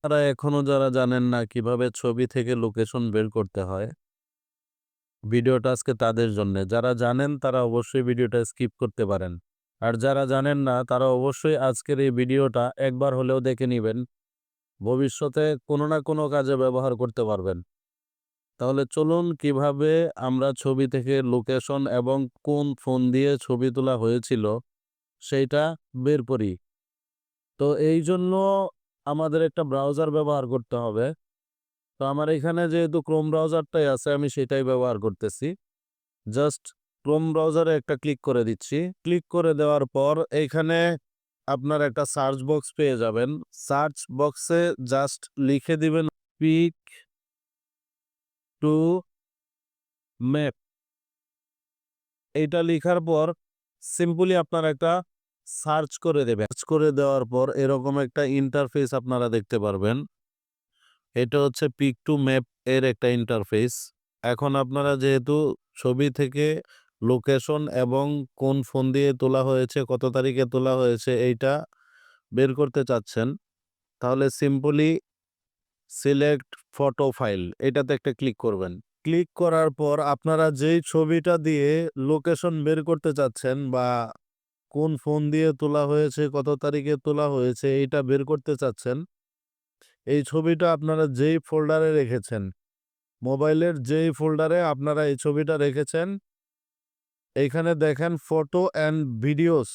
তারা এখনো যারা জানেন না কিভাবে ছবি থেকে লোকেশন বের করতে হয়, ভিডিওটা আজকে তাদের জন্যে। যারা জানেন তারা অবশ্যই ভিডিওটা স্কিপ করতে পারেন। আর যারা জানেন না তারা অবশ্যই আজকের এই ভিডিওটা একবার হলেও দেখে নিবেন। ভবিষ্যতে কোনো না কোনো কাজে ব্যবহার করতে পারবেন। তাহলে চলুন কিভাবে আমরা ছবি থেকে লোকেশন এবং কোন ফোন দিয়ে ছবি তোলা হয়েছিল সেইটা বের করি। তো এইজন্য আমাদের একটা ব্রাউজার ব্যবহার করতে হবে। তো আমার এখানে যেহেতু Chrome ব্রাউজারটাই আছে আমি সেটাই ব্যবহার করতেছি। জাস্ট Chrome ব্রাউজারে একটা ক্লিক করে দিচ্ছি। ক্লিক করে দেওয়ার পর এইখানে আপনার একটা সার্চ বক্স পেয়ে যাবেন। সার্চ বক্সে জাস্ট লিখে দিবেন পিক টু ম্যাপ। এইটা লিখার পর সিম্পলি আপনারা একটা সার্চ করে দেবেন। সার্চ করে দেওয়ার পর এরকম একটা ইন্টারফেস আপনারা দেখতে পারবেন। এটা হচ্ছে পিক টু ম্যাপ এর একটা ইন্টারফেস। এখন আপনারা যেহেতু ছবি থেকে লোকেশন এবং কোন ফোন দিয়ে তোলা হয়েছে, কত তারিখে তোলা হয়েছে এইটা বের করতে চাচ্ছেন, তাহলে সিম্পলি সিলেক্ট ফটো ফাইল এটাতে একটা ক্লিক করবেন। ক্লিক করার পর আপনারা যেই ছবিটা দিয়ে লোকেশন বের করতে চাচ্ছেন বা কোন ফোন দিয়ে তোলা হয়েছে, কত তারিখে তোলা হয়েছে এইটা বের করতে চাচ্ছেন, এই ছবিটা আপনারা যেই ফোল্ডারে রেখেছেন, মোবাইলের যেই ফোল্ডারে আপনারা এই ছবিটা রেখেছেন, এইখানে দেখেন ফটো অ্যান্ড ভিডিওস,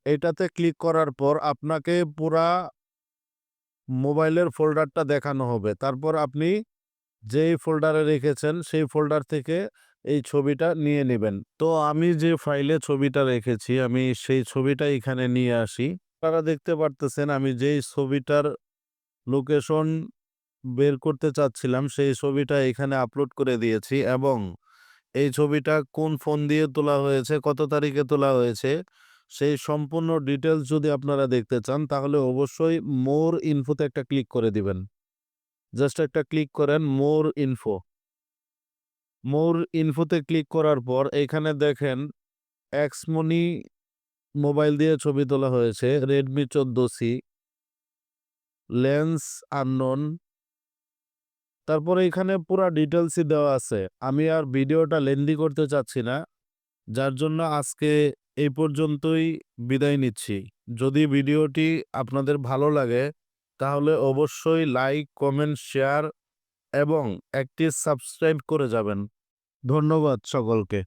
এটাতে ক্লিক করার পর আপনাকে পুরা মোবাইলের ফোল্ডারটা দেখানো হবে। তারপর আপনি যেই ফোল্ডারে রেখেছেন সেই ফোল্ডার থেকে এই ছবিটা নিয়ে নিবেন। তো আমি যে ফাইলে ছবিটা রেখেছি আমি সেই ছবিটা এখানে নিয়ে আসি। আপনারা দেখতে পারতেছেন আমি যেই ছবিটার লোকেশন বের করতে চাচ্ছিলাম সেই ছবিটা এখানে আপলোড করে দিয়েছি এবং এই ছবিটা কোন ফোন দিয়ে তোলা হয়েছে, কত তারিখে তোলা হয়েছে সেই সম্পূর্ণ ডিটেইলস যদি আপনারা দেখতে চান তাহলে অবশ্যই মোর ইনফোতে একটা ক্লিক করে দিবেন। জাস্ট একটা ক্লিক করেন মোর ইনফো। মোর ইনফোতে ক্লিক করার পর এখানে দেখেন এক্সমনি মোবাইল দিয়ে ছবি তোলা হয়েছে, Redmi 14C, লেন্স আননোন। তারপরে এখানে পুরা ডিটেইলসই দেওয়া আছে। আমি আর ভিডিওটা লেন্দি করতে চাচ্ছি না। যার জন্য আজকে এই পর্যন্তই বিদায় নিচ্ছি। যদি ভিডিওটি আপনাদের ভালো লাগে তাহলে অবশ্যই লাইক, কমেন্ট, শেয়ার এবং একটি সাবস্ক্রাইব করে যাবেন। ধন্যবাদ সকলকে।